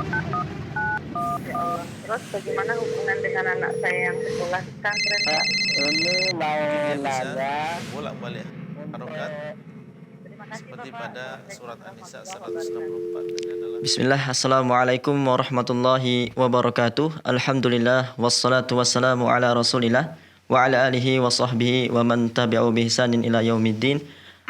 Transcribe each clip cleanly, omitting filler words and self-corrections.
Ya Allah. Terus bagaimana hubungan dengan anak saya yang sekolah di pesantren, Pak, Pak? ini mau Dia bisa nanya bolak-balik untuk harokat Terima kasih, seperti Bapak. pada Assalamualaikum surat An-Nisa warahmatullahi wabarakatuh. 164. Ini adalah Bismillah, Assalamualaikum warahmatullahi wabarakatuh. Alhamdulillah, wassalatu wassalamu ala rasulillah wa ala alihi wa sahbihi wa man tabi'u bihsanin ila yaumiddin.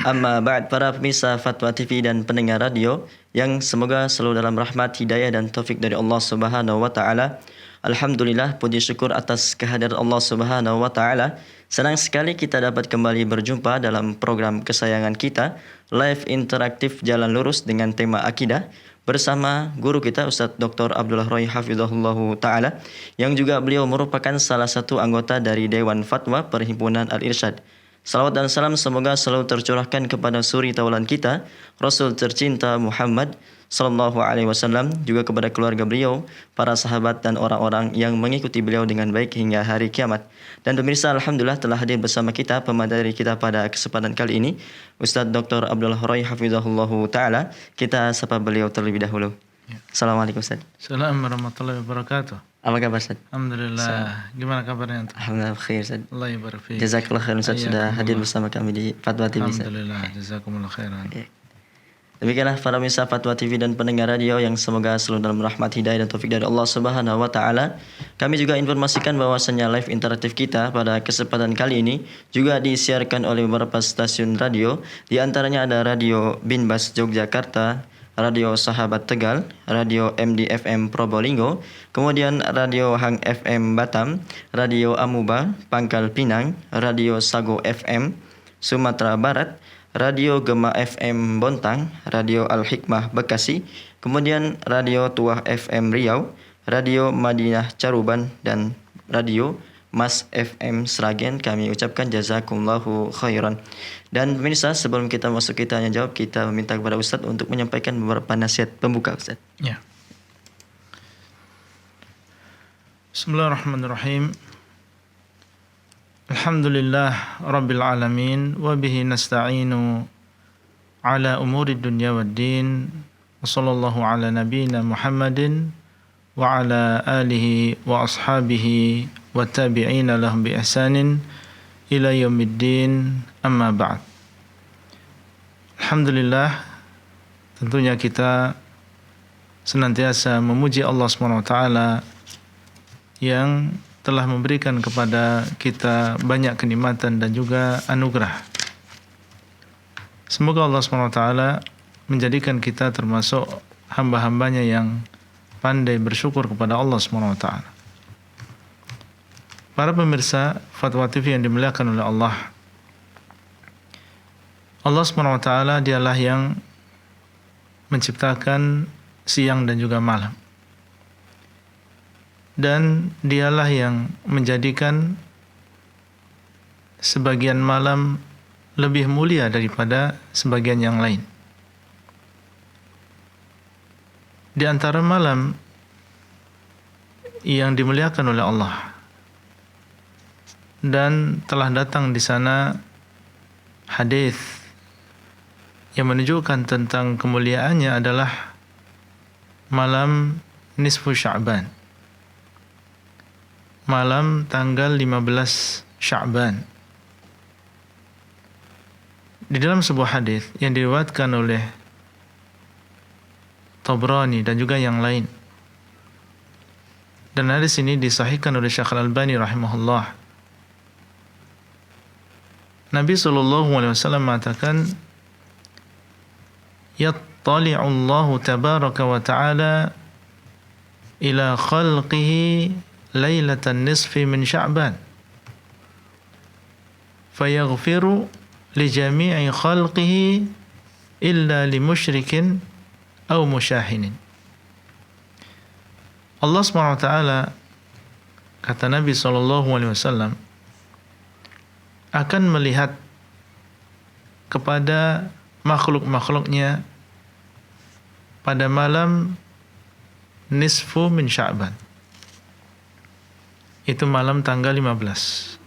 Amma ba'd, para pemirsa Fatwa TV dan pendengar radio yang semoga selalu dalam rahmat, hidayah dan taufik dari Allah Subhanahu wa taala. Alhamdulillah, puji syukur atas kehadiran Allah Subhanahu wa taala. Senang sekali kita dapat kembali berjumpa dalam program kesayangan kita, live interaktif Jalan Lurus dengan tema akidah bersama guru kita Ustadz Dr. Abdullah Roy Hafizahullahu Ta'ala, yang juga beliau merupakan salah satu anggota dari Dewan Fatwa Perhimpunan Al-Irsyad. Salawat dan salam semoga selalu tercurahkan kepada suri taulan kita, Rasul tercinta Muhammad Sallallahu Alaihi Wasallam, juga kepada keluarga beliau, para sahabat dan orang-orang yang mengikuti beliau dengan baik hingga hari kiamat. Dan pemirsa, alhamdulillah telah hadir bersama kita pemateri kita pada kesempatan kali ini, Ustadz Dr. Abdullah Roy Hafizahullahu Ta'ala. Kita sapa beliau terlebih dahulu. Assalamualaikum Ustaz. Assalamualaikum warahmatullahi wabarakatuh. Apa kabar Ustaz? Alhamdulillah. Gimana kabarnya Antum? Alhamdulillah khair Ustaz. Allah yabarak fiik. Jazakallah khairan Ustaz sudah hadir bersama kami di Fatwa TV Ustaz. Alhamdulillah, jazakumullah khairan. Demikianlah para pemirsa Fatwa TV dan pendengar radio yang semoga selalu dalam rahmat, hidayah dan taufik dari Allah Subhanahu wa taala. Kami juga informasikan bahwasanya live interaktif kita pada kesempatan kali ini juga disiarkan oleh beberapa stasiun radio. Di antaranya ada Radio Binbas Yogyakarta, Radio Sahabat Tegal, Radio MDFM Probolinggo, kemudian Radio Hang FM Batam, Radio Amuba Pangkal Pinang, Radio Sago FM Sumatera Barat, Radio Gema FM Bontang, Radio Al-Hikmah Bekasi, kemudian Radio Tuah FM Riau, Radio Madinah Caruban, dan Radio Mas FM Sragen. Kami ucapkan jazakumullahu khairan. Dan pemirsa, sebelum kita masuk kita tanya jawab, kita meminta kepada Ustadz untuk menyampaikan beberapa nasihat pembuka Ustadz. Ya. Bismillahirrahmanirrahim. Alhamdulillah Rabbil Alamin. Wa bihi nasta'inu ala umuri dunya wad din. Wa sallallahu ala nabiyyina Muhammadin wa ala alihi wa ashabihi wa tabi'ina lahum bi ihsanin ila yaumiddin, amma ba'd. Alhamdulillah, tentunya kita senantiasa memuji Allah SWT yang telah memberikan kepada kita banyak kenikmatan dan juga anugerah. Semoga Allah SWT menjadikan kita termasuk hamba-hambanya yang pandai bersyukur kepada Allah SWT. Para pemirsa Fatwa TV yang dimuliakan oleh Allah, Allah SWT dialah yang menciptakan siang dan juga malam. Dan dialah yang menjadikan sebagian malam lebih mulia daripada sebagian yang lain. Di antara malam yang dimuliakan oleh Allah dan telah datang di sana hadis yang menunjukkan tentang kemuliaannya adalah malam nisfu Sya'ban, malam tanggal 15 Sya'ban. Di dalam sebuah hadis yang diriwayatkan oleh Tabrani dan juga yang lain, dan hadis ini disahihkan oleh Syekh Al-Albani rahimahullah, Nabi SAW mengatakan, yattali'u Allah tabaraka wa ta'ala ila khalqihi lailatan nisfi min Sya'ban fayaghfiru li jami'i khalqihi illa li musyrikin aw musyahinin. Allah SWT, kata Nabi SAW, akan melihat kepada makhluk-makhluknya pada malam nisfu min Sya'ban. Itu malam tanggal 15.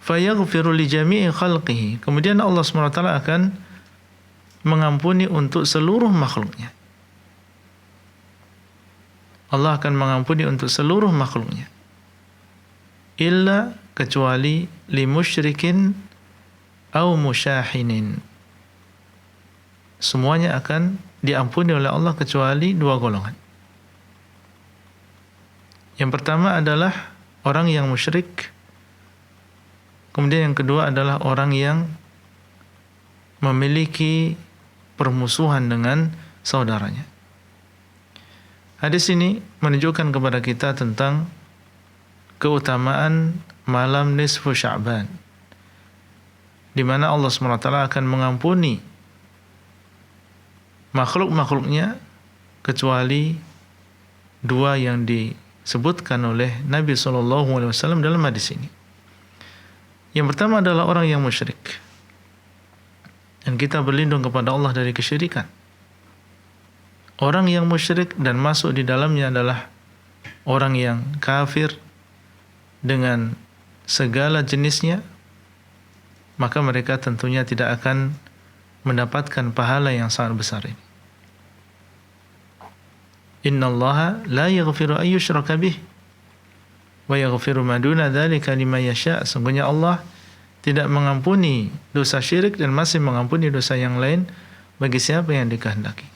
Fayaghfiru li jami'i khalqihi. Kemudian Allah SWT akan mengampuni untuk seluruh makhluknya. Allah akan mengampuni untuk seluruh makhluknya. Illa, kecuali li musyrikin au musyahinin. Semuanya akan diampuni oleh Allah kecuali dua golongan. Yang pertama adalah orang yang musyrik. Kemudian yang kedua adalah orang yang memiliki permusuhan dengan saudaranya. Hadis ini menunjukkan kepada kita tentang keutamaan malam nisfu Sya'ban, di mana Allah SWT akan mengampuni makhluk-makhluknya kecuali dua yang disebutkan oleh Nabi SAW dalam hadis ini. Yang pertama adalah orang yang musyrik, dan kita berlindung kepada Allah dari kesyirikan. Orang yang musyrik dan masuk di dalamnya adalah orang yang kafir dengan segala jenisnya, maka mereka tentunya tidak akan mendapatkan pahala yang sangat besar ini. Innallaha la yaghfiru an yushraka bih wa yaghfiru ma duna dzalika liman yasha. Sungguhnya Allah tidak mengampuni dosa syirik dan masih mengampuni dosa yang lain bagi siapa yang dikehendaki.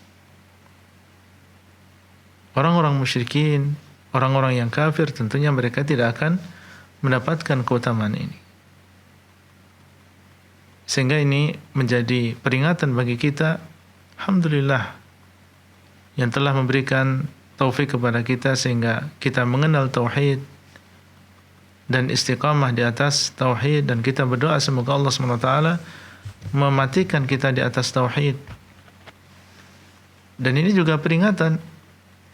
Orang-orang musyrikin, orang-orang yang kafir, tentunya mereka tidak akan mendapatkan keutamaan ini. Sehingga ini menjadi peringatan bagi kita, alhamdulillah, yang telah memberikan taufik kepada kita sehingga kita mengenal tauhid dan istiqamah di atas tauhid, dan kita berdoa semoga Allah SWT mematikan kita di atas tauhid. Dan ini juga peringatan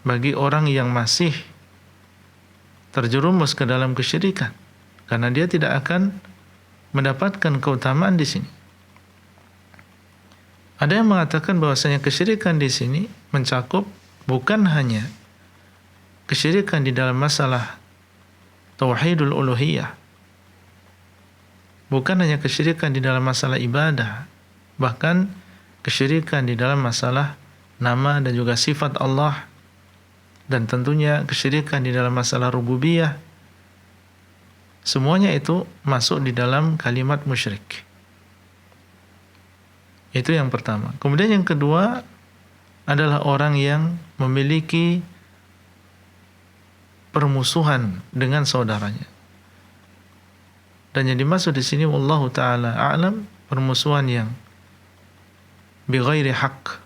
bagi orang yang masih terjerumus ke dalam kesyirikan, karena dia tidak akan mendapatkan keutamaan di sini. Ada yang mengatakan bahwasanya kesyirikan di sini mencakup bukan hanya kesyirikan di dalam masalah tauhidul uluhiyah, bukan hanya kesyirikan di dalam masalah ibadah, bahkan kesyirikan di dalam masalah nama dan juga sifat Allah, dan tentunya kesyirikan di dalam masalah rububiyah. Semuanya itu masuk di dalam kalimat musyrik. Itu yang pertama. Kemudian yang kedua adalah orang yang memiliki permusuhan dengan saudaranya. Dan yang dimaksud di sini wallahu taala a'lam, permusuhan yang bighairi haq,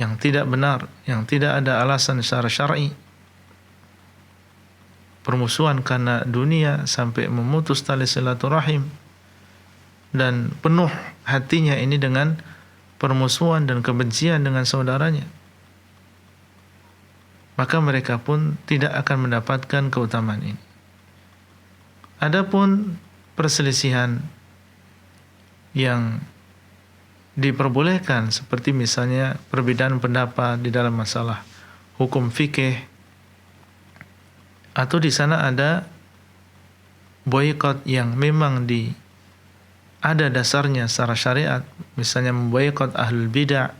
yang tidak benar, yang tidak ada alasan secara syar'i. Permusuhan karena dunia sampai memutus tali silaturahim, dan penuh hatinya ini dengan permusuhan dan kebencian dengan saudaranya, maka mereka pun tidak akan mendapatkan keutamaan ini. Adapun perselisihan yang diperbolehkan, seperti misalnya perbedaan pendapat di dalam masalah hukum fikih, atau di sana ada boikot yang memang ada dasarnya secara syariat, misalnya memboikot ahlul bidah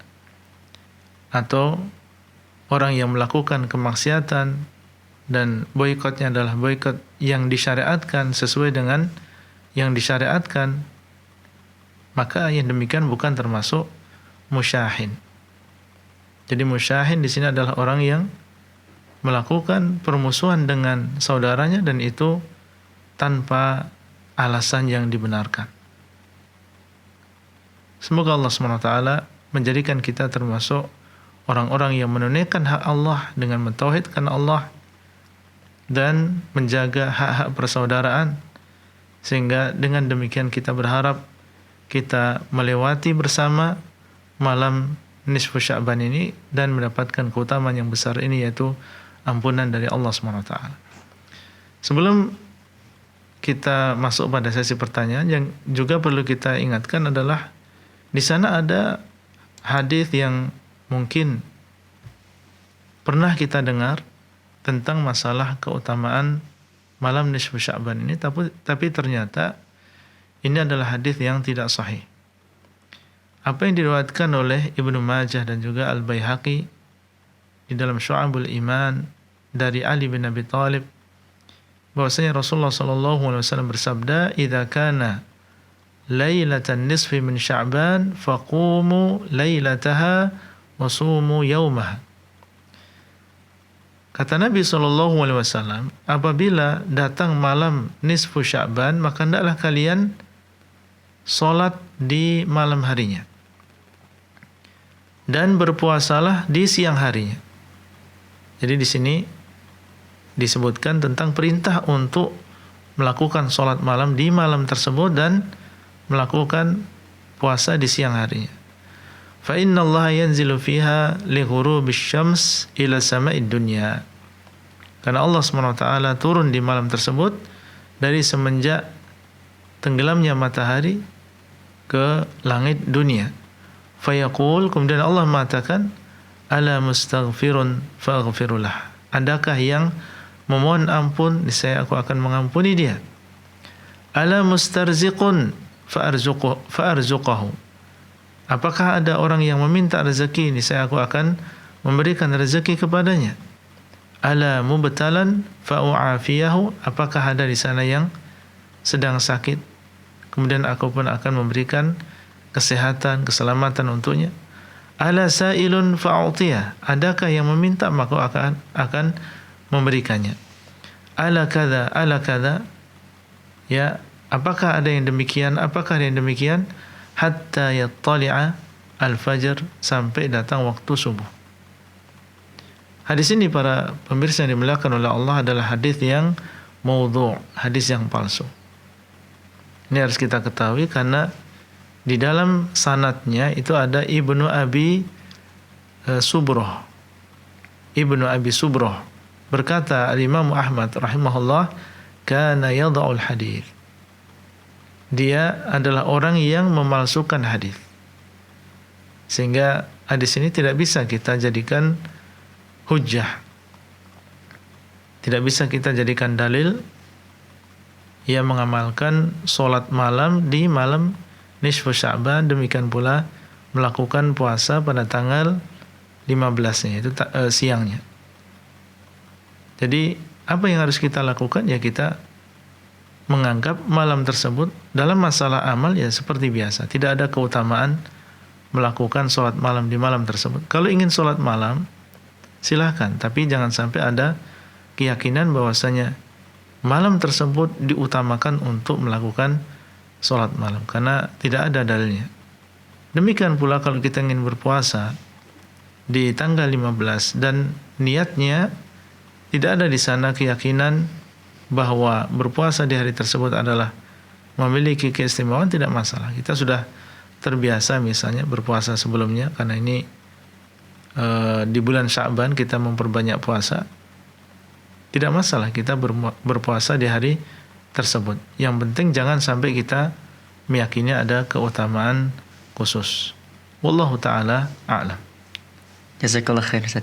atau orang yang melakukan kemaksiatan, dan boikotnya adalah boikot yang disyariatkan sesuai dengan yang disyariatkan, maka yang demikian bukan termasuk musyahin. Jadi musyahin di sini adalah orang yang melakukan permusuhan dengan saudaranya, dan itu tanpa alasan yang dibenarkan. Semoga Allah SWT menjadikan kita termasuk orang-orang yang menunaikan hak Allah dengan mentauhidkan Allah dan menjaga hak-hak persaudaraan, sehingga dengan demikian kita berharap kita melewati bersama malam nisfu Sya'ban ini dan mendapatkan keutamaan yang besar ini, yaitu ampunan dari Allah SWT. Sebelum kita masuk pada sesi pertanyaan, yang juga perlu kita ingatkan adalah di sana ada hadis yang mungkin pernah kita dengar tentang masalah keutamaan malam nisfu Sya'ban ini, tapi ternyata ini adalah hadis yang tidak sahih. apa yang diriwayatkan oleh Ibnu Majah dan juga Al-Baihaqi di dalam Syu'abul Iman dari Ali bin Abi Thalib bahwasanya Rasulullah sallallahu alaihi wasallam bersabda, "Idza kana lailatan nisfi min Sya'ban faqumu lailataha wa sumu yaumaha." Kata Nabi sallallahu alaihi wasallam, apabila datang malam nisfu Sya'ban, maka hendaklah kalian salat di malam harinya dan berpuasalah di siang harinya. Jadi di sini disebutkan tentang perintah untuk melakukan sholat malam di malam tersebut dan melakukan puasa di siang harinya. Fa inna Allah yanzilu fiha li ghurubis syams ila sama'id dunya. Karena Allah SWT turun di malam tersebut dari semenjak tenggelamnya matahari ke langit dunia. Fayaqul, kemudian Allah mengatakan, ala mustaghfirun faghfirullah. Adakah yang memohon ampun, niscaya aku akan mengampuni dia. Ala mustarziqun fa'arzuqahu. Apakah ada orang yang meminta rezeki, niscaya aku akan memberikan rezeki kepadanya. Ala mubtalan fa'u'afiyahu. Apakah ada di sana yang sedang sakit, kemudian aku pun akan memberikan kesehatan, keselamatan untuknya. Ala sa'ilun fa'utiyah. Adakah yang meminta, maka akan memberikannya. Ala kada. Ya, apakah ada yang demikian? Apakah ada yang demikian? Hatta yattali'a al-fajr, sampai datang waktu subuh. Hadis ini para pemirsa yang dimuliakan oleh Allah adalah hadis yang maudhu', hadis yang palsu. Ini harus kita ketahui karena di dalam sanadnya itu ada Ibnu Abi Subroh. Ibnu Abi Subroh berkata, Al-Imam Ahmad rahimahullah, kana yada'ul hadis. Dia adalah orang yang memalsukan hadis. Sehingga hadis ini tidak bisa kita jadikan hujjah. Tidak bisa kita jadikan dalil ia mengamalkan sholat malam di malam nisfu Sya'ban, demikian pula melakukan puasa pada tanggal 15-nya, itu siangnya. Jadi apa yang harus kita lakukan? Ya kita menganggap malam tersebut dalam masalah amal ya seperti biasa. Tidak ada keutamaan melakukan sholat malam di malam tersebut. Kalau ingin sholat malam, silahkan, tapi jangan sampai ada keyakinan bahwasanya malam tersebut diutamakan untuk melakukan sholat malam, karena tidak ada dalilnya. Demikian pula kalau kita ingin berpuasa di tanggal 15 dan niatnya tidak ada di sana keyakinan bahwa berpuasa di hari tersebut adalah memiliki keistimewaan, tidak masalah. Kita sudah terbiasa misalnya berpuasa sebelumnya, karena ini di bulan Sya'ban kita memperbanyak puasa, tidak masalah kita berpuasa di hari tersebut. Yang penting jangan sampai kita meyakini ada keutamaan khusus. Wallahu ta'ala a'lam. Jazakallah khair Ustaz.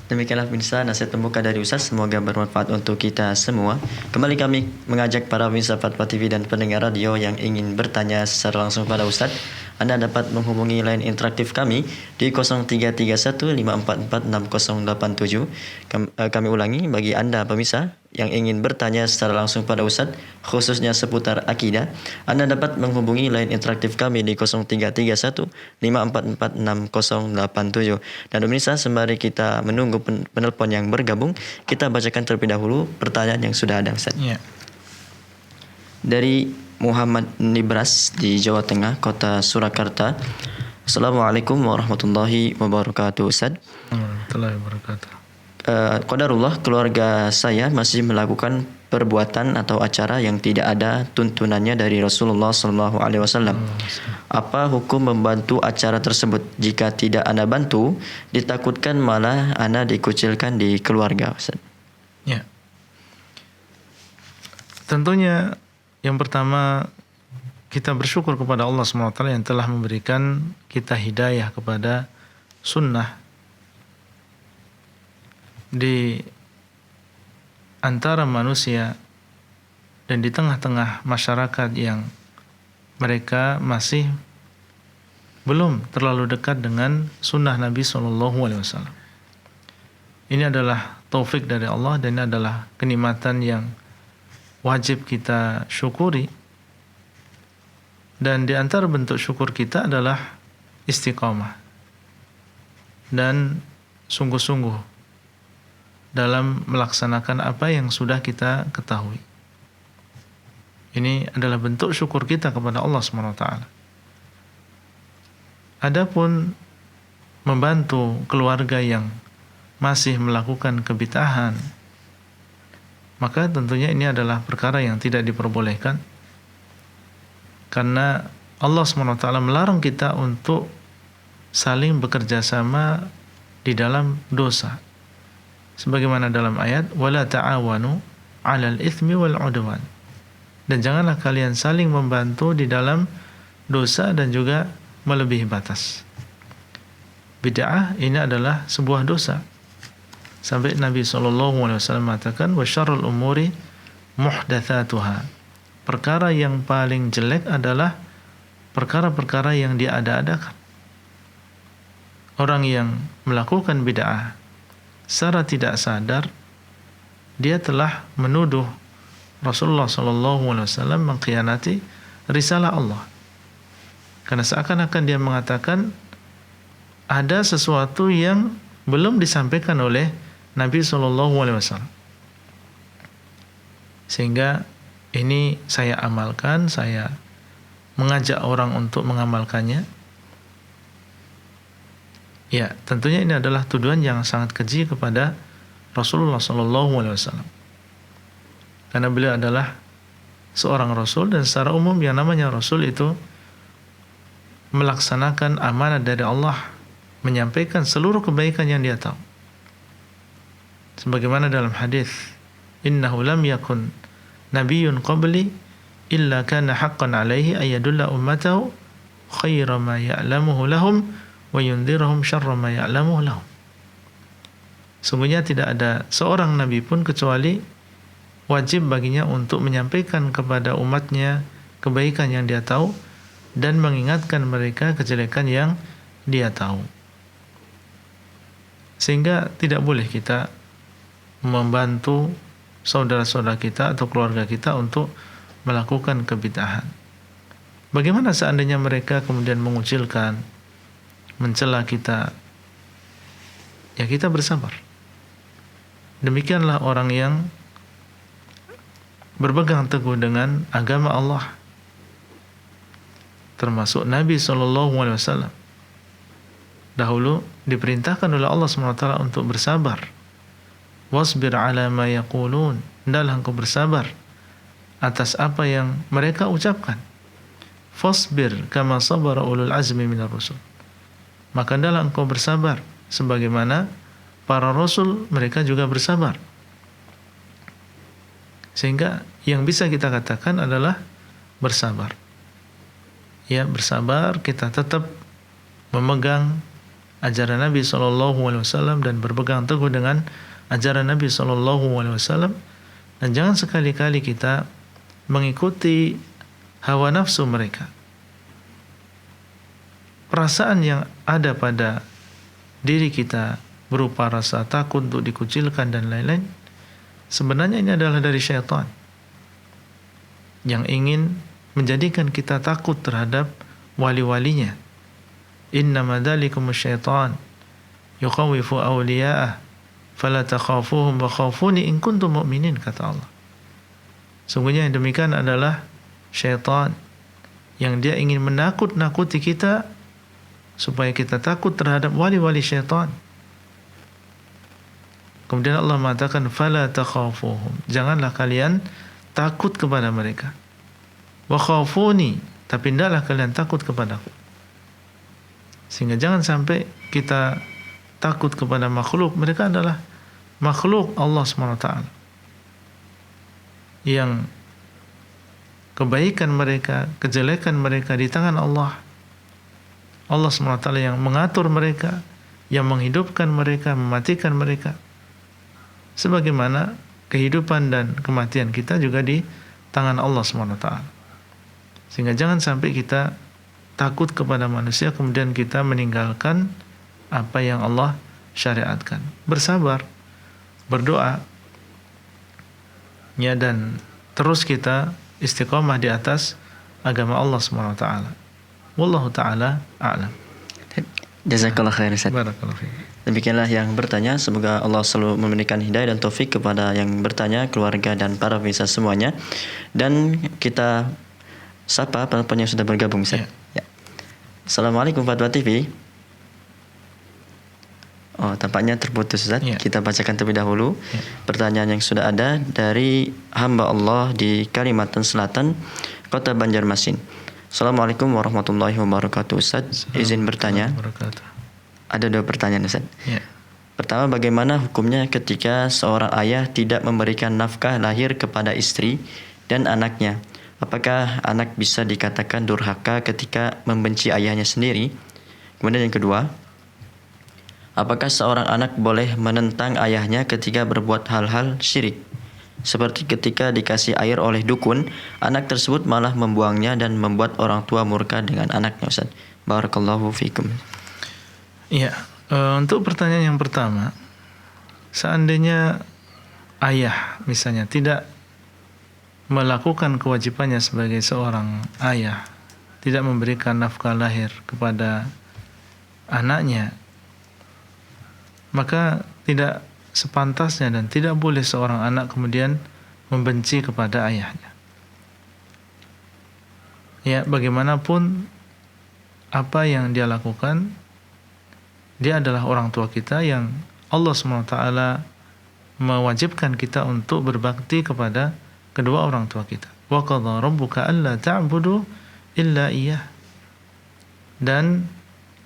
Demikianlah pemirsa nasihat pembuka dari Ustaz, semoga bermanfaat untuk kita semua. Kembali kami mengajak para pemirsa Fatwa TV dan pendengar radio yang ingin bertanya secara langsung pada Ustaz. Anda dapat menghubungi line interaktif kami di 0331544687. Kami ulangi, bagi Anda pemirsa yang ingin bertanya secara langsung pada Ustaz, khususnya seputar akidah, Anda dapat menghubungi line interaktif kami di 0331544687. Dan pemirsa, sembari kita menunggu penelpon yang bergabung, kita bacakan terlebih dahulu pertanyaan yang sudah ada Ustaz. Ya. Dari Muhammad Nibras di Jawa Tengah, kota Surakarta. Assalamualaikum warahmatullahi wabarakatuh Ustaz. Warahmatullahi wabarakatuh. Qadarullah, keluarga saya masih melakukan perbuatan atau acara yang tidak ada tuntunannya dari Rasulullah SAW. Apa hukum membantu acara tersebut? Jika tidak Anda bantu, ditakutkan malah Anda dikucilkan di keluarga Ustaz. Ya. Tentunya yang pertama, kita bersyukur kepada Allah SWT yang telah memberikan kita hidayah kepada sunnah. Di antara manusia dan di tengah-tengah masyarakat yang mereka masih belum terlalu dekat dengan sunnah Nabi SAW. Ini adalah taufik dari Allah dan ini adalah kenikmatan yang wajib kita syukuri. Dan di antara bentuk syukur kita adalah istiqamah dan sungguh-sungguh dalam melaksanakan apa yang sudah kita ketahui. Ini adalah bentuk syukur kita kepada Allah SWT. Adapun membantu keluarga yang masih melakukan kebid'ahan, maka tentunya ini adalah perkara yang tidak diperbolehkan, karena Allah SWT melarang kita untuk saling bekerja sama di dalam dosa. Sebagaimana dalam ayat, وَلَا تَعَاوَنُوا عَلَى الْإِثْمِ وَالْعُدْوَانِ. Dan janganlah kalian saling membantu di dalam dosa dan juga melebihi batas. Bid'ah ini adalah sebuah dosa. Sampai Nabi SAW mengatakan, وَشَرُّ الْأُمُورِ مُحْدَثَاتُهَا. Perkara yang paling jelek adalah perkara-perkara yang diada-adakan. Orang yang melakukan bid'ah secara tidak sadar, dia telah menuduh Rasulullah SAW mengkhianati risalah Allah. Karena seakan-akan dia mengatakan ada sesuatu yang belum disampaikan oleh Nabi SAW. Sehingga ini saya amalkan, saya mengajak orang untuk mengamalkannya. Ya, tentunya ini adalah tuduhan yang sangat keji kepada Rasulullah SAW. Karena beliau adalah seorang Rasul, dan secara umum yang namanya Rasul itu melaksanakan amanah dari Allah, menyampaikan seluruh kebaikan yang dia tahu. Sebagaimana dalam hadis, innahu lam yakun nabiyyun qabli illa kana haqqan alaihi ayadulla ummatahu khaira ma ya'lamuhu lahum wa yundhirhum syarra ma ya'lamuhu lahum. Sungguhnya tidak ada seorang nabi pun kecuali wajib baginya untuk menyampaikan kepada umatnya kebaikan yang dia tahu dan mengingatkan mereka kejelekan yang dia tahu. Sehingga tidak boleh kita membantu saudara-saudara kita atau keluarga kita untuk melakukan kebid'ahan. Bagaimana seandainya mereka kemudian mengucilkan, mencela kita? Ya, kita bersabar. Demikianlah orang yang berpegang teguh dengan agama Allah, termasuk Nabi SAW. Dahulu diperintahkan oleh Allah SWT untuk bersabar. Wasbir ala ma yaqulun. Hendaklah engkau bersabar atas apa yang mereka ucapkan. Fasbir kama sabara ulul azmi minar rusul. Maka hendaklah engkau bersabar sebagaimana para rasul mereka juga bersabar. Sehingga yang bisa kita katakan adalah bersabar. Ya, bersabar, kita tetap memegang ajaran Nabi SAW dan berpegang teguh dengan ajaran Nabi SAW, dan jangan sekali-kali kita mengikuti hawa nafsu mereka. Perasaan yang ada pada diri kita berupa rasa takut untuk dikucilkan dan lain-lain, sebenarnya ini adalah dari syaitan yang ingin menjadikan kita takut terhadap wali-walinya. Innama dzalikumus syaitan yukhawifu awliya'ah fala takhafuhum wa khafuni in kuntum mu'minin, kata Allah. Sungguhnya yang demikian adalah syaitan yang dia ingin menakut-nakuti kita supaya kita takut terhadap wali-wali syaitan. Kemudian Allah mengatakan fala takhafuhum, janganlah kalian takut kepada mereka. Wa khafuni, tapi hendaklah kalian takut kepadaku. Sehingga jangan sampai kita takut kepada makhluk. Mereka adalah makhluk Allah SWT yang kebaikan mereka, kejelekan mereka di tangan Allah. Allah SWT yang mengatur mereka, yang menghidupkan mereka, mematikan mereka. Sebagaimana kehidupan dan kematian kita juga di tangan Allah SWT. Sehingga jangan sampai kita takut kepada manusia kemudian kita meninggalkan apa yang Allah syariatkan. Bersabar, berdoa, ya, dan terus kita istiqomah di atas agama Allah Subhanahu wa taala. Wallahu taala a'lam. Jazakallah khair Ustaz. Barakallahu fiik. Demikianlah yang bertanya, semoga Allah selalu memberikan hidayah dan taufik kepada yang bertanya, keluarga dan para pemirsa semuanya. Dan kita sapa penonton yang sudah bergabung Ustaz. Ya. Assalamualaikum Fatwa TV. Oh, tampaknya terputus Ustaz. Ya. Kita bacakan terlebih dahulu Ya. pertanyaan yang sudah ada dari hamba Allah di Kalimantan Selatan, Kota Banjarmasin. Assalamualaikum warahmatullahi wabarakatuh Ustaz. Izin bertanya. Wabarakatuh. Ada 2 pertanyaan Ustaz. Ya. Pertama, bagaimana hukumnya ketika seorang ayah tidak memberikan nafkah lahir kepada istri dan anaknya? Apakah anak bisa dikatakan durhaka ketika membenci ayahnya sendiri? Kemudian yang kedua, apakah seorang anak boleh menentang ayahnya ketika berbuat hal-hal syirik? Seperti ketika dikasih air oleh dukun, anak tersebut malah membuangnya dan membuat orang tua murka dengan anaknya Ustaz. Barakallahu fikum. Iya, untuk pertanyaan yang pertama, seandainya ayah misalnya tidak melakukan kewajibannya sebagai seorang ayah, tidak memberikan nafkah lahir kepada anaknya, maka tidak sepantasnya dan tidak boleh seorang anak kemudian membenci kepada ayahnya. Ya, bagaimanapun apa yang dia lakukan, dia adalah orang tua kita yang Allah SWT mewajibkan kita untuk berbakti kepada kedua orang tua kita. Wa qadha rabbuka alla ta'budu illa iyyah. Dan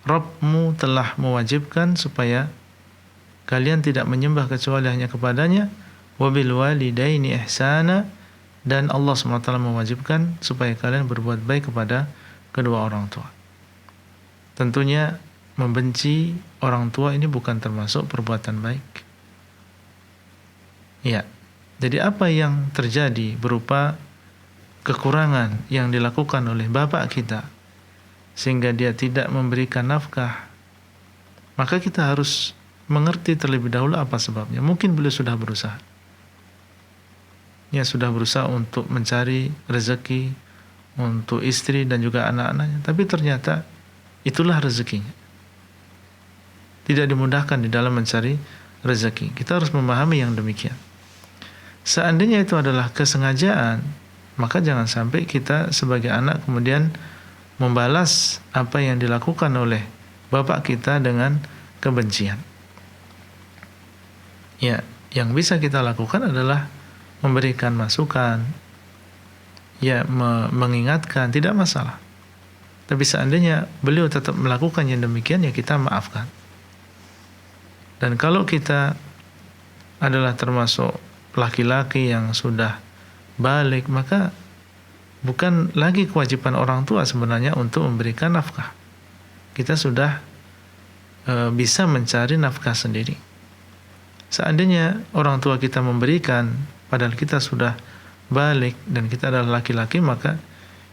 Rabbmu telah mewajibkan supaya kalian tidak menyembah kecuali hanya kepadanya. Wa bil walidaini ihsana. Dan Allah SWT mewajibkan supaya kalian berbuat baik kepada kedua orang tua. Tentunya membenci orang tua ini bukan termasuk perbuatan baik. Ya. Jadi apa yang terjadi berupa kekurangan yang dilakukan oleh bapak kita sehingga dia tidak memberikan nafkah, maka kita harus mengerti terlebih dahulu apa sebabnya. Mungkin beliau sudah berusaha. Ya, sudah berusaha untuk mencari rezeki untuk istri dan juga anak-anaknya, tapi ternyata itulah rezekinya. Tidak dimudahkan di dalam mencari rezeki. Kita harus memahami yang demikian. Seandainya itu adalah kesengajaan, maka jangan sampai kita sebagai anak kemudian membalas apa yang dilakukan oleh bapak kita dengan kebencian. Ya, yang bisa kita lakukan adalah memberikan masukan, ya, mengingatkan, tidak masalah. Tapi seandainya beliau tetap melakukan yang demikian, ya kita maafkan. Dan kalau kita adalah termasuk laki-laki yang sudah balik, maka bukan lagi kewajiban orang tua sebenarnya untuk memberikan nafkah. Kita sudah bisa mencari nafkah sendiri. Seandainya orang tua kita memberikan, padahal kita sudah balik dan kita adalah laki-laki, maka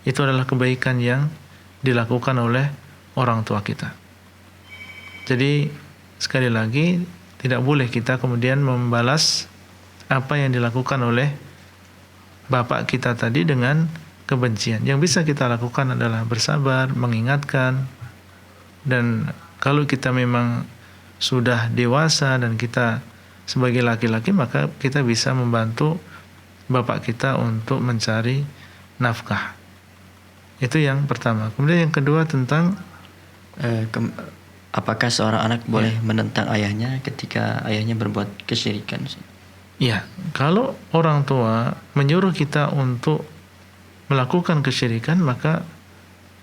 itu adalah kebaikan yang dilakukan oleh orang tua kita. Jadi sekali lagi, tidak boleh kita kemudian membalas apa yang dilakukan oleh bapak kita tadi dengan kebencian. Yang bisa kita lakukan adalah bersabar, mengingatkan, dan kalau kita memang sudah dewasa dan kita sebagai laki-laki, maka kita bisa membantu bapak kita untuk mencari nafkah. Itu yang pertama. Kemudian yang kedua tentang apakah seorang anak boleh menentang ayahnya ketika ayahnya berbuat kesyirikan? Ya, kalau orang tua menyuruh kita untuk melakukan kesyirikan, maka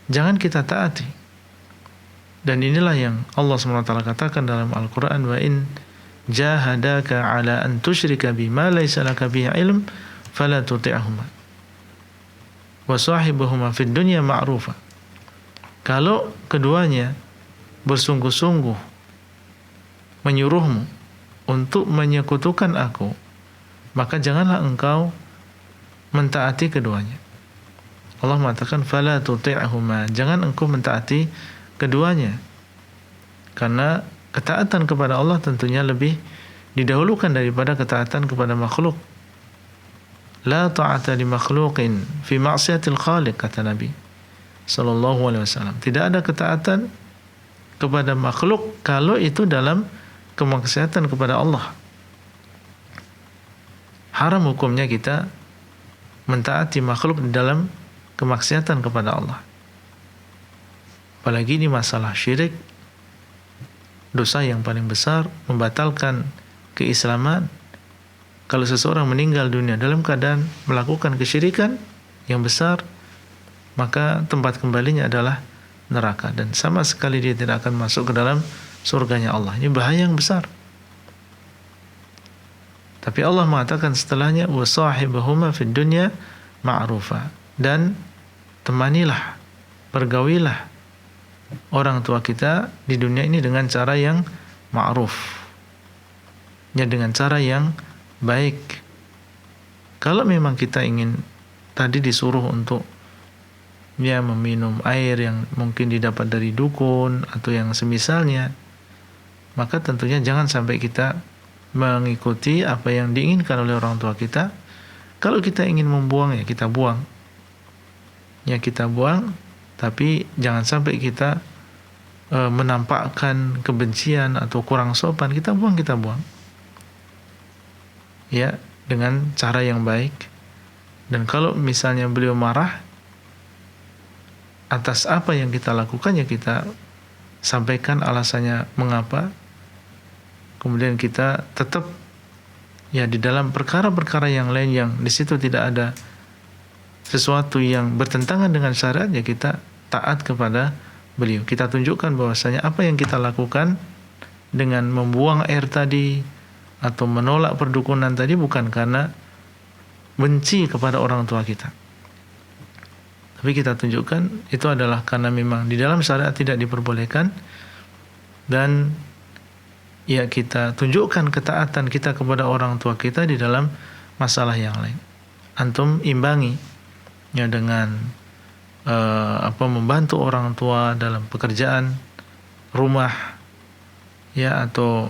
jangan kita taati. Dan inilah yang Allah SWT katakan dalam Al-Quran, wa in jahadaka ala an tusyrika bima laysa laka bihi ilm fala tuti'ahuma wa sahibuhuma fid dunya ma'rufa. Kalau keduanya bersungguh-sungguh menyuruhmu untuk menyekutukan aku, maka janganlah engkau mentaati keduanya. Allah mengatakan fala tuti'huma, jangan engkau mentaati keduanya. Karena ketaatan kepada Allah tentunya lebih didahulukan daripada ketaatan kepada makhluk. La ta'ata li makhluqin fi ma'siyatil khaliq, kata Nabi sallallahu alaihi wasallam. Tidak ada ketaatan kepada makhluk kalau itu dalam kemaksiatan kepada Allah. Haram hukumnya kita mentaati makhluk di dalam kemaksiatan kepada Allah. Apalagi ini masalah syirik, dosa yang paling besar, membatalkan keislaman. Kalau seseorang meninggal dunia dalam keadaan melakukan kesyirikan yang besar, maka tempat kembalinya adalah neraka, dan sama sekali dia tidak akan masuk ke dalam surganya Allah. Ini bahaya yang besar. Tapi Allah mengatakan setelahnya, wa sahibahuma fid dunya ma'rufa, dan temanilah, pergaulilah orang tua kita di dunia ini dengan cara yang ma'ruf, ya, dengan cara yang baik. Kalau memang kita ingin tadi disuruh untuk ya meminum air yang mungkin didapat dari dukun atau yang semisalnya, maka tentunya jangan sampai kita mengikuti apa yang diinginkan oleh orang tua kita. Kalau kita ingin membuang, ya kita buang. Ya kita buang, tapi jangan sampai kita menampakkan kebencian atau kurang sopan. Kita buang. Ya, dengan cara yang baik. Dan kalau misalnya beliau marah atas apa yang kita lakukan, ya kita sampaikan alasannya mengapa. Kemudian kita tetap ya di dalam perkara-perkara yang lain yang di situ tidak ada sesuatu yang bertentangan dengan syariat, ya kita taat kepada beliau. Kita tunjukkan bahwasanya apa yang kita lakukan dengan membuang air tadi atau menolak perdukunan tadi bukan karena benci kepada orang tua kita, tapi kita tunjukkan itu adalah karena memang di dalam syariat tidak diperbolehkan, dan ya kita tunjukkan ketaatan kita kepada orang tua kita di dalam masalah yang lain. Antum imbangi ya dengan membantu orang tua dalam pekerjaan rumah, ya, atau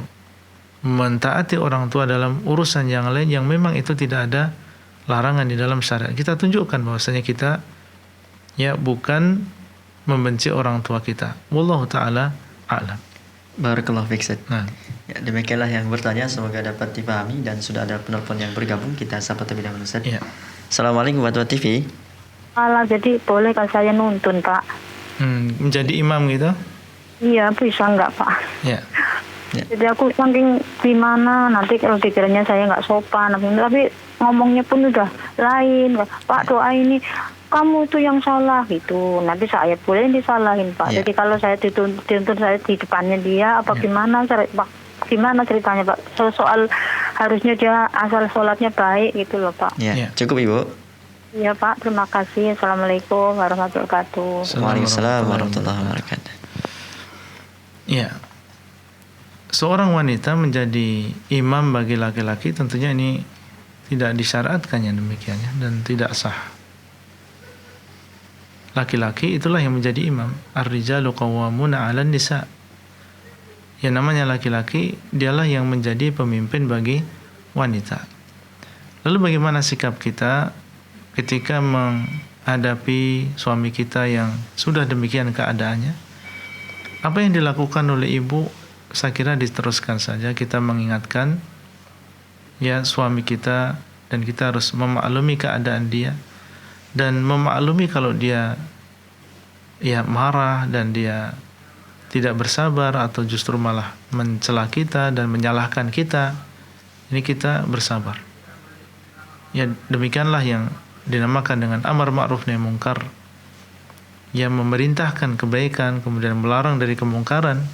mentaati orang tua dalam urusan yang lain yang memang itu tidak ada larangan di dalam syariat. Kita tunjukkan bahwasanya kita ya bukan membenci orang tua kita. Wallahu taala a'lam. Barakallahu fiik, Ustaz. Nah, Ya, demikianlah yang bertanya, semoga dapat dipahami, dan sudah ada penelpon yang bergabung, kita sapa terlebih dahulu, Ustaz. ya. Assalamualaikum warahmatullahi TV. Alah, jadi boleh kalau saya nuntun, Pak? Menjadi imam gitu? Iya, bisa nggak, Pak? Ya. Jadi aku saking gimana, nanti kalau dikiranya saya nggak sopan, tapi ngomongnya pun udah lain. Pak, doa ini kamu itu yang salah gitu. Nanti saya boleh disalahin, Pak. Ya. Jadi kalau saya dituntun saya di depannya dia, apa gimana, Pak? Gimana ceritanya, Pak? Soal harusnya dia asal sholatnya baik gitu loh, Pak. Ya, Ya. cukup Ibu. Iya, Pak. Terima kasih. Assalamualaikum warahmatullahi wabarakatuh. Waalaikumsalam warahmatullahi wabarakatuh. Ya. Seorang wanita menjadi imam bagi laki-laki tentunya ini tidak disyariatkannya demikiannya, dan tidak sah. Laki-laki itulah yang menjadi imam. Ar-rijalu qawwamuna 'alan nisa. Yang namanya laki-laki dialah yang menjadi pemimpin bagi wanita. Lalu bagaimana sikap kita ketika menghadapi suami kita yang sudah demikian keadaannya? Apa yang dilakukan oleh ibu, saya kira diteruskan saja. Kita mengingatkan ya suami kita, dan kita harus memaklumi keadaan dia, dan memaklumi kalau dia ya marah dan dia tidak bersabar atau justru malah mencela kita dan menyalahkan kita, ini kita bersabar. Ya demikianlah yang dinamakan dengan amar ma'ruf nahi munkar, yang memerintahkan kebaikan kemudian melarang dari kemungkaran.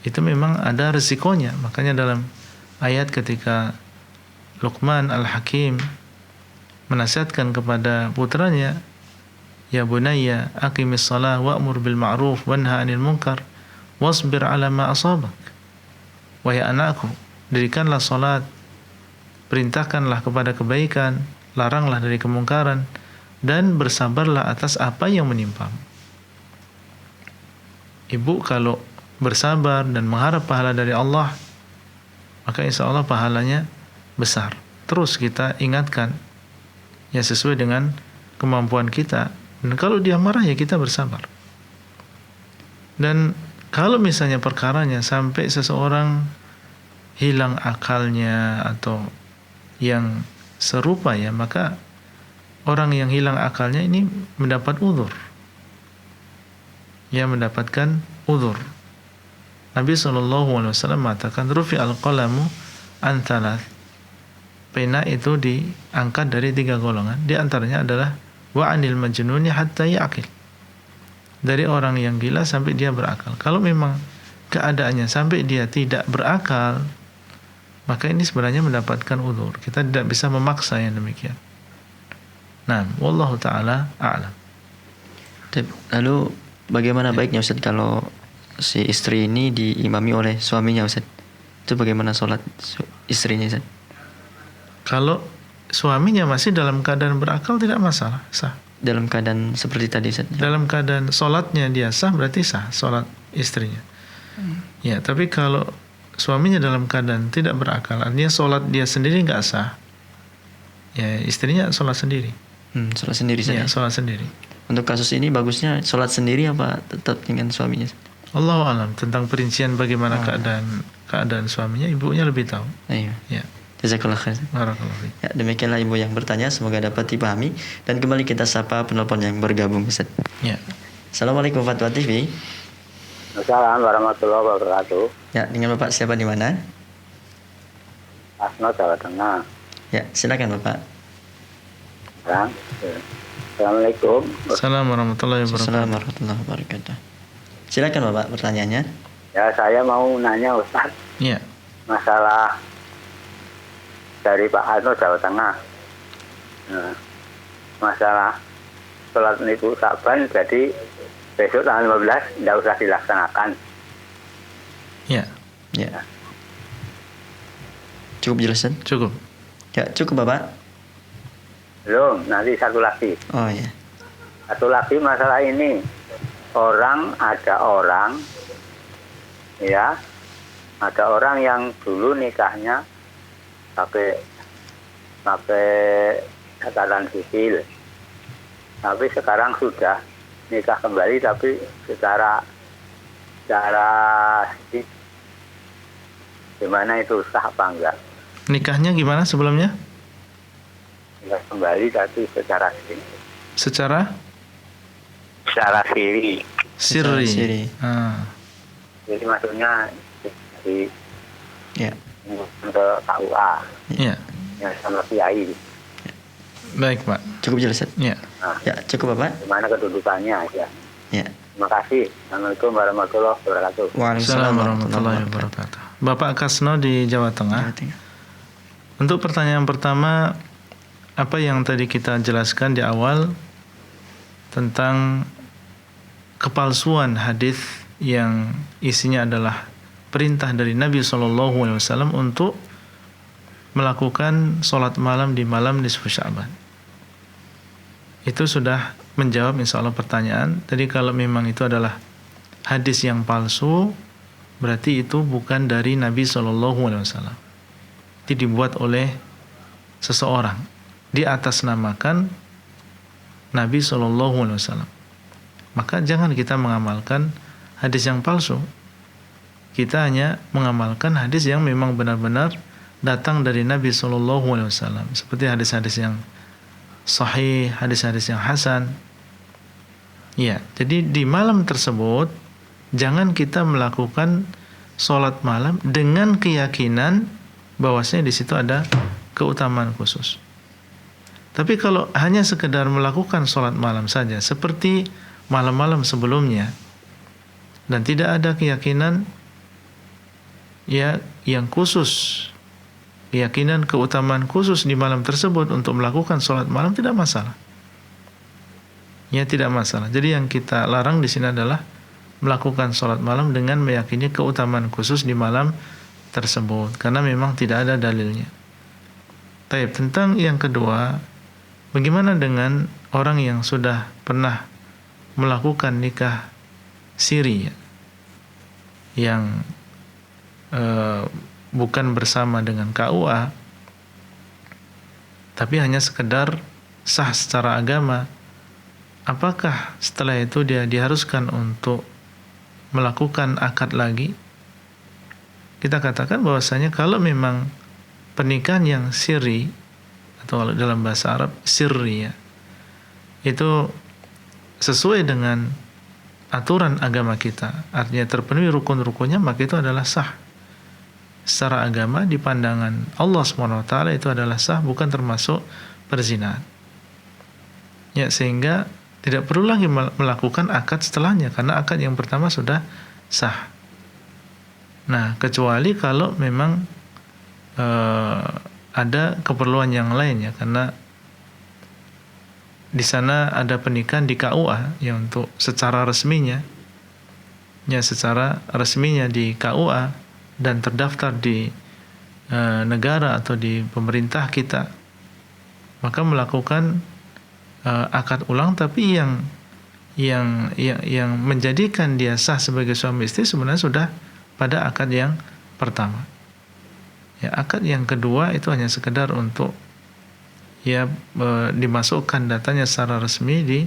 Itu memang ada resikonya. Makanya dalam ayat ketika Luqman Al-Hakim menasihatkan kepada putranya, ya bunayya aqimis shalah wa'mur bil ma'ruf wanha 'anil munkar wasbir 'ala ma asabak. Wahai anakku, dirikanlah salat, perintahkanlah kepada kebaikan, laranglah dari kemungkaran, dan bersabarlah atas apa yang menimpamu. Ibu kalau bersabar dan mengharap pahala dari Allah, maka insya Allah pahalanya besar. Terus kita ingatkan, ya sesuai dengan kemampuan kita. Dan kalau dia marah, ya kita bersabar. Dan kalau misalnya perkaranya sampai seseorang hilang akalnya atau yang serupa, ya maka orang yang hilang akalnya ini mendapat uzur. Ya, mendapatkan uzur. Nabi SAW mengatakan rufi al-qalamu an thalath. Pena itu diangkat dari 3 golongan. Di antaranya adalah wa anil majnuni hatta ya'qil. Dari orang yang gila sampai dia berakal. Kalau memang keadaannya sampai dia tidak berakal, maka ini sebenarnya mendapatkan uzur. Kita tidak bisa memaksa yang demikian. Nah, wallahu taala a'lam. Lalu bagaimana baiknya Ustaz kalau si istri ini diimami oleh suaminya Ustaz? Itu bagaimana sholat istrinya Ustaz? Kalau suaminya masih dalam keadaan berakal tidak masalah, sah. Dalam keadaan seperti tadi Ustaz? Dalam keadaan sholatnya dia sah, berarti sah sholat istrinya. Ya, tapi kalau suaminya dalam keadaan tidak berakal, artinya sholat dia sendiri nggak sah, ya istrinya sholat sendiri. Sholat sendiri saja. Ya, sholat sendiri. Untuk kasus ini bagusnya sholat sendiri apa tetap dengan suaminya? Allahu alam tentang perincian bagaimana keadaan suaminya, ibunya lebih tahu. Ayo. Ya. Jazakallah khair. Barakallahu fiik. Ya, demikianlah ibu yang bertanya, semoga dapat dipahami. Dan kembali kita sapa penelpon yang bergabung Ustaz. Ya. Assalamualaikum Fatwa TV. Assalamualaikum warahmatullahi wabarakatuh. Ya, dengan Bapak siapa di mana? Asno, Jawa Tengah. Ya, silakan Bapak. Bang. Assalamualaikum. Assalamualaikum warahmatullahi wabarakatuh. Assalamualaikum warahmatullahi wabarakatuh. Silakan Bapak pertanyaannya. Ya, saya mau nanya Ustaz, Ya. masalah dari Pak Asno, Jawa Tengah. Nah, masalah sholat niku Saban, jadi besok tanggal 15 tidak usah dilaksanakan. Ya. Ya. Cukup jelas Ustaz? Cukup. Ya, cukup Bapak. Belum, nanti satu lagi. Oh ya. Satu lagi masalah ini. Ada orang yang dulu nikahnya pakai catatan sipil, tapi sekarang sudah nikah kembali, tapi secara gimana itu sah apa enggak? Nikahnya gimana sebelumnya? Nikah kembali tapi secara siri. Secara Siri. sirri. Jadi maksudnya di Ya. ke KUA Ya. yang sama kiai. Baik, Pak. Cukup jelas Ustaz? Ya. Nah, Ya, cukup Bapak. gimana kedudukannya ya? Ya. Terima kasih. Assalamualaikum warahmatullahi wabarakatuh. Assalamualaikum warahmatullahi wabarakatuh. Bapak Kasno di Jawa Tengah. Untuk pertanyaan pertama, apa yang tadi kita jelaskan di awal tentang kepalsuan hadis yang isinya adalah perintah dari Nabi SAW untuk melakukan sholat malam di malam nisfu Sya'ban. Itu sudah menjawab insya Allah pertanyaan. Jadi kalau memang itu adalah hadis yang palsu, berarti itu bukan dari Nabi SAW. Itu dibuat oleh seseorang, diatasnamakan Nabi SAW. Maka jangan kita mengamalkan hadis yang palsu. Kita hanya mengamalkan hadis yang memang benar-benar datang dari Nabi SAW, seperti hadis-hadis yang sahih, hadis-hadis yang hasan. Ya, jadi di malam tersebut jangan kita melakukan sholat malam dengan keyakinan bahwasanya di situ ada keutamaan khusus. Tapi kalau hanya sekedar melakukan sholat malam saja seperti malam-malam sebelumnya dan tidak ada keyakinan ya yang khusus, keyakinan keutamaan khusus di malam tersebut untuk melakukan sholat malam, tidak masalah. Ya, tidak masalah. Jadi yang kita larang di sini adalah melakukan sholat malam dengan meyakini keutamaan khusus di malam tersebut, karena memang tidak ada dalilnya. Baik, tentang yang kedua, bagaimana dengan orang yang sudah pernah melakukan nikah siri ya, yang bukan bersama dengan KUA, tapi hanya sekedar sah secara agama? Apakah setelah itu dia diharuskan untuk melakukan akad lagi? Kita katakan bahwasanya kalau memang pernikahan yang siri, atau dalam bahasa Arab sirri ya, itu sesuai dengan aturan agama kita, artinya terpenuhi rukun-rukunnya, maka itu adalah sah. Secara agama di pandangan Allah SWT itu adalah sah, bukan termasuk perzinahan. Ya, sehingga tidak perlu lagi melakukan akad setelahnya, karena akad yang pertama sudah sah. Nah, kecuali kalau memang ada keperluan yang lain ya, karena di sana ada pernikahan di KUA yang untuk secara resminya di KUA dan terdaftar di negara atau di pemerintah kita, maka melakukan akad ulang. Tapi yang menjadikan dia sah sebagai suami istri sebenarnya sudah pada akad yang pertama. Ya, akad yang kedua itu hanya sekedar untuk dimasukkan datanya secara resmi di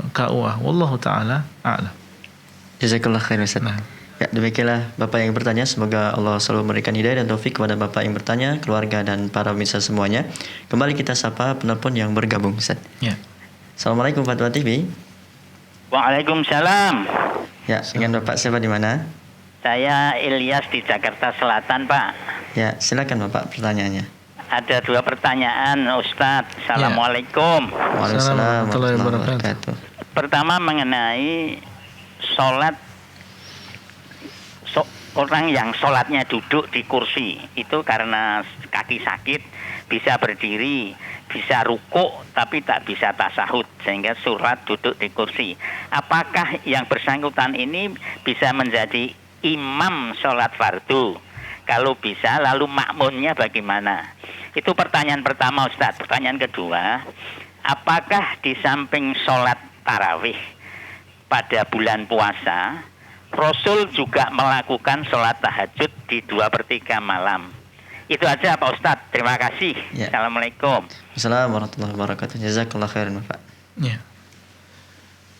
KUA. Wallahu taala a'lam. Jazakallah khair Ustaz. Nah, Ya, demikianlah Bapak yang bertanya. Semoga Allah selalu memberikan hidayah dan taufik kepada Bapak yang bertanya, keluarga dan para pemirsa semuanya. Kembali kita sapa penelpon yang bergabung, Ustaz. ya. Assalamualaikum Fatwa TV. Waalaikumsalam. Ya, dengan Bapak siapa di mana? Saya Ilyas di Jakarta Selatan, Pak. Ya, silakan Bapak pertanyaannya. Ada 2 pertanyaan, Ustadz. Assalamualaikum. Waalaikumsalam warahmatullahi warahmatullahi wabarakatuh. wabarakatuh. Pertama mengenai sholat, orang yang sholatnya duduk di kursi, itu karena kaki sakit, bisa berdiri, bisa rukuk, tapi tak bisa tasahud, sehingga sholat duduk di kursi. Apakah yang bersangkutan ini bisa menjadi imam sholat fardu? Kalau bisa, lalu makmumnya bagaimana? Itu pertanyaan pertama, Ustadz. Pertanyaan kedua, apakah di samping sholat tarawih pada bulan puasa, Rasul juga melakukan sholat tahajud di 2/3 malam? Itu aja Pak Ustadz. Terima kasih. Ya. Assalamualaikum. Assalamualaikum warahmatullahi wabarakatuh. Jazakallah khairan Bapak. Ya.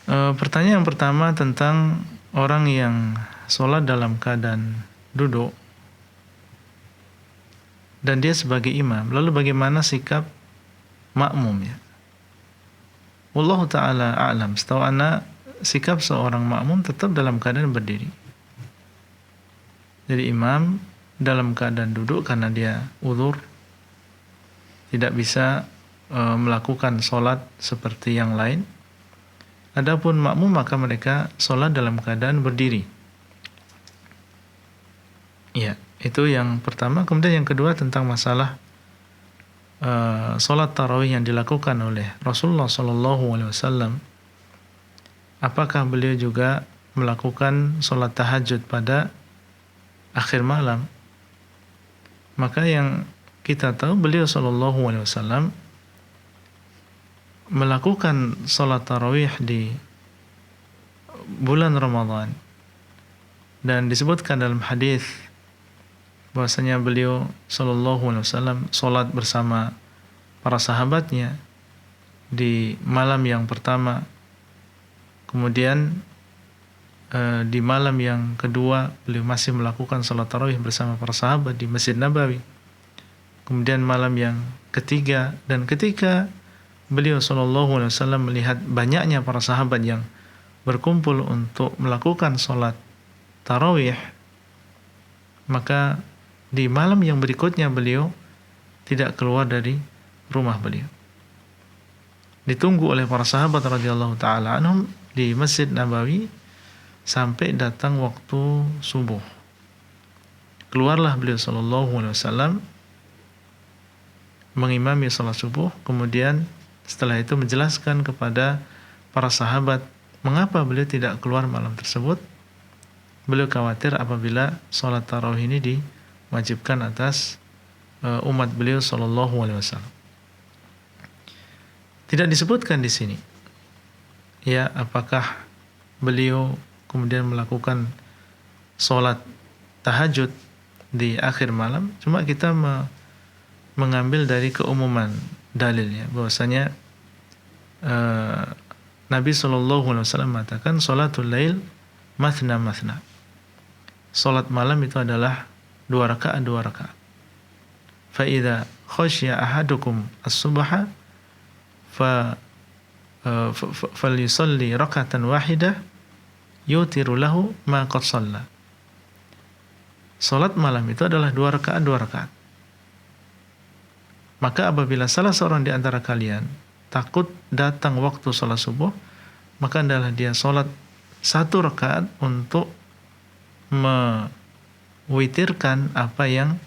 Pertanyaan yang pertama tentang orang yang sholat dalam keadaan duduk dan dia sebagai imam, lalu bagaimana sikap makmum ya? Wallahu ta'ala a'lam. Setahu ana, sikap seorang makmum tetap dalam keadaan berdiri. Jadi imam dalam keadaan duduk karena dia uzur, tidak bisa melakukan sholat seperti yang lain. Adapun makmum, maka mereka sholat dalam keadaan berdiri. Ya, itu yang pertama. Kemudian yang kedua tentang masalah sholat tarawih yang dilakukan oleh Rasulullah SAW. Apakah beliau juga melakukan sholat tahajud pada akhir malam? Maka yang kita tahu, beliau SAW melakukan sholat tarawih di bulan Ramadan, dan disebutkan dalam hadis bahwasanya beliau SAW sholat bersama para sahabatnya di malam yang pertama. Kemudian di malam yang kedua beliau masih melakukan sholat tarawih bersama para sahabat di Masjid Nabawi. Kemudian malam yang ketiga, dan ketika beliau SAW melihat banyaknya para sahabat yang berkumpul untuk melakukan sholat tarawih, maka di malam yang berikutnya beliau tidak keluar dari rumah beliau. Ditunggu oleh para sahabat radhiyallahu ta'ala anhum di Masjid Nabawi sampai datang waktu subuh. Keluarlah beliau SAW mengimami salat subuh. Kemudian setelah itu menjelaskan kepada para sahabat mengapa beliau tidak keluar malam tersebut. Beliau khawatir apabila salat tarawih ini diwajibkan atas umat beliau SAW. tidak disebutkan di sini. Ya, apakah beliau kemudian melakukan sholat tahajud di akhir malam? Cuma kita mengambil dari keumuman dalilnya, bahwasanya Nabi SAW mengatakan sholatul lail mathna mathna. Sholat malam itu adalah 2 rakaat 2 rakaat. Fa idza khasya ahadukum as-subha falyusalli rakatan wahidah yutiru lahu ma qad shalla. Salat malam itu adalah 2 rakaat 2 rakaat. Maka apabila salah seorang di antara kalian takut datang waktu salat subuh, maka adalah dia salat 1 rakaat untuk mewitirkan apa yang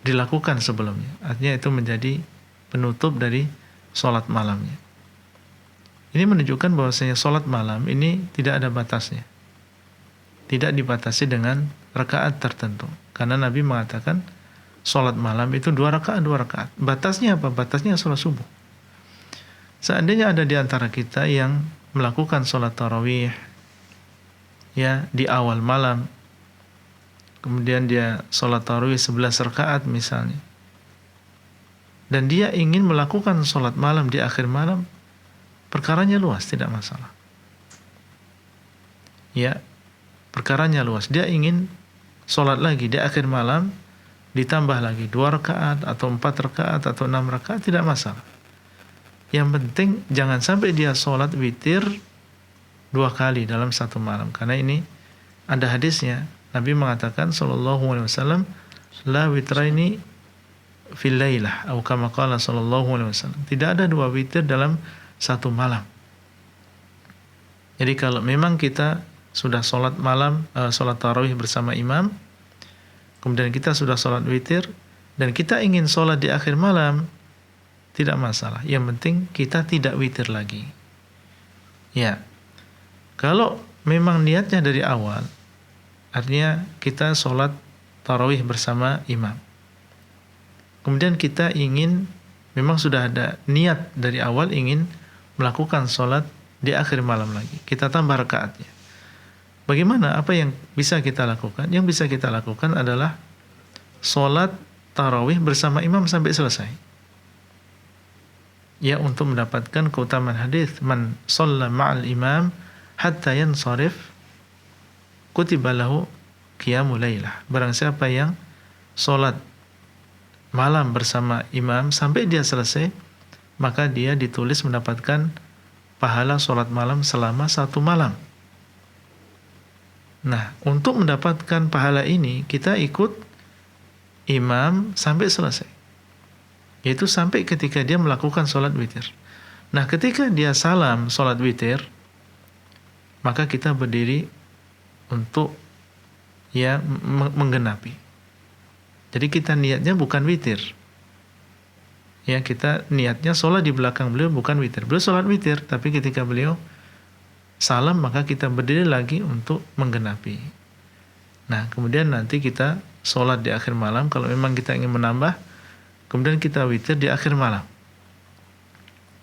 dilakukan sebelumnya. Artinya itu menjadi penutup dari sholat malamnya. Ini menunjukkan bahwasanya sholat malam ini tidak ada batasnya. Tidak dibatasi dengan rakaat tertentu. Karena Nabi mengatakan sholat malam itu 2 rakaat 2 rakaat. Batasnya apa? Batasnya sholat subuh. Seandainya ada di antara kita yang melakukan sholat tarawih ya di awal malam, kemudian dia sholat tarawih 11 rakaat misalnya, dan dia ingin melakukan sholat malam di akhir malam, perkaranya luas, tidak masalah. Ya, perkaranya luas. Dia ingin sholat lagi di akhir malam, ditambah lagi 2 rakaat atau 4 rakaat atau 6 rakaat, tidak masalah. Yang penting jangan sampai dia sholat witir 2 kali dalam 1 malam, karena ini ada hadisnya. Nabi mengatakan sallallahu alaihi wasallam, la witraini fil lailah, atau kama qala sallallahu alaihi wasallam. Tidak ada 2 witir dalam 1 malam. Jadi kalau memang kita sudah sholat malam, sholat tarawih bersama imam, kemudian kita sudah sholat witir, dan kita ingin sholat di akhir malam, tidak masalah. Yang penting kita tidak witir lagi. Ya, kalau memang niatnya dari awal, artinya kita sholat tarawih bersama imam, kemudian kita ingin, memang sudah ada niat dari awal ingin melakukan sholat di akhir malam lagi, kita tambah rakaatnya. Bagaimana? Apa yang bisa kita lakukan? Yang bisa kita lakukan adalah sholat tarawih bersama imam sampai selesai. Ya, untuk mendapatkan keutamaan hadis, man shalla ma'al imam hatta yansarif kutiba lahu qiyamul lailah. Barang siapa yang sholat malam bersama imam sampai dia selesai, maka dia ditulis mendapatkan pahala sholat malam selama 1 malam. Nah, untuk mendapatkan pahala ini, kita ikut imam sampai selesai, yaitu sampai ketika dia melakukan sholat witir. Nah, ketika dia salam sholat witir, maka kita berdiri untuk ya menggenapi. Jadi kita niatnya bukan witir. Ya, kita niatnya sholat di belakang beliau bukan witir. Beliau sholat witir, tapi ketika beliau salam maka kita berdiri lagi untuk menggenapi. Nah, kemudian nanti kita sholat di akhir malam. Kalau memang kita ingin menambah, kemudian kita witir di akhir malam.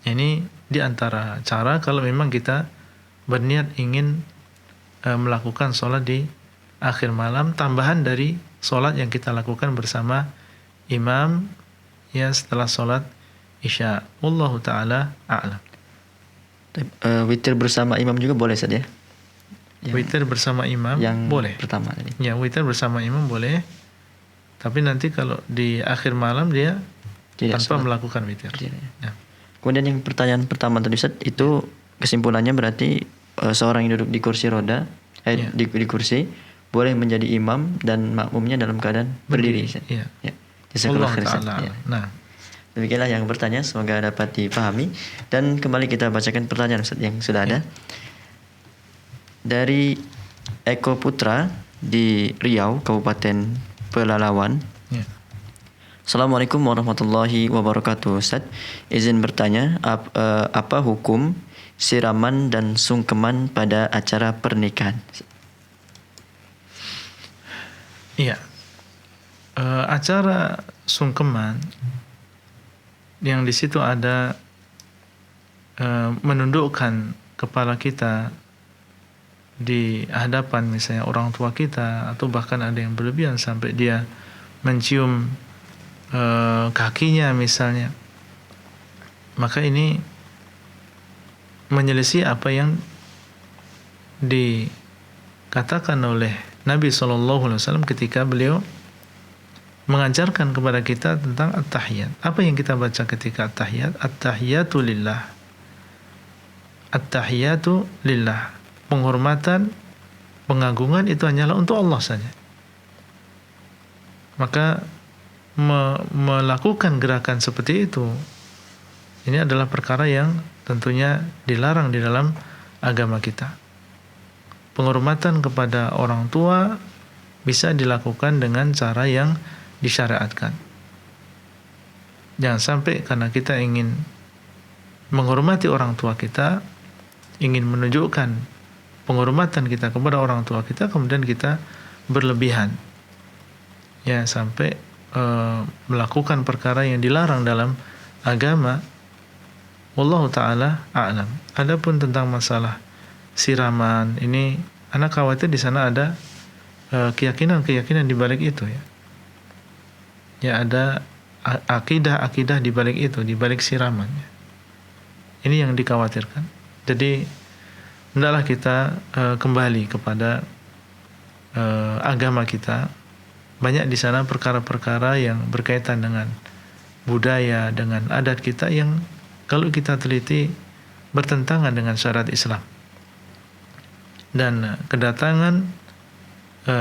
Ini di antara cara kalau memang kita berniat ingin melakukan sholat di akhir malam, tambahan dari sholat yang kita lakukan bersama imam ya setelah sholat isya. Wallahu ta'ala a'lam. Witir bersama imam juga boleh saja. Witir bersama imam yang boleh. Pertama tadi. Ya, witir bersama imam boleh. Tapi nanti kalau di akhir malam dia Tidak tanpa sholat. melakukan witir. Ya. Kemudian yang pertanyaan pertama tadi Ustaz, itu kesimpulannya berarti seorang yang duduk di kursi roda, Ya. di kursi boleh menjadi imam dan makmumnya dalam keadaan berdiri. Ustaz. Ya. Ya. Jazakallah Allah khair, Ustaz. ta'ala. Ya. Nah, Demikianlah yang bertanya, semoga dapat dipahami. Dan kembali kita bacakan pertanyaan Ustaz yang sudah ada. Dari Eko Putra di Riau, Kabupaten Pelalawan. ya. Assalamualaikum warahmatullahi wabarakatuh. Ustaz, izin bertanya, apa hukum siraman dan sungkeman pada acara pernikahan? Iya. Acara sungkeman yang di situ ada menundukkan kepala kita di hadapan misalnya orang tua kita, atau bahkan ada yang berlebihan sampai dia mencium kakinya misalnya, maka ini menyelisih apa yang dikatakan oleh Nabi SAW ketika beliau mengajarkan kepada kita tentang at-tahiyat. Apa yang kita baca ketika at-tahiyat? At-tahiyatu lillah. At-tahiyatu lillah. Penghormatan, pengagungan itu hanyalah untuk Allah saja. Maka melakukan gerakan seperti itu, ini adalah perkara yang tentunya dilarang di dalam agama kita. Penghormatan kepada orang tua bisa dilakukan dengan cara yang disyariatkan. Jangan sampai karena kita ingin menghormati orang tua kita, ingin menunjukkan penghormatan kita kepada orang tua kita, kemudian kita berlebihan, ya, sampai melakukan perkara yang dilarang dalam agama. Wallahu ta'ala a'lam. Adapun tentang masalah siraman, ini anak khawatir di sana ada keyakinan-keyakinan di balik itu, ya. Ya, ada akidah-akidah di balik itu, di balik siramannya. Ini yang dikhawatirkan. Jadi hendaklah kita kembali kepada agama kita. Banyak di sana perkara-perkara yang berkaitan dengan budaya, dengan adat kita yang kalau kita teliti bertentangan dengan syariat Islam. Dan kedatangan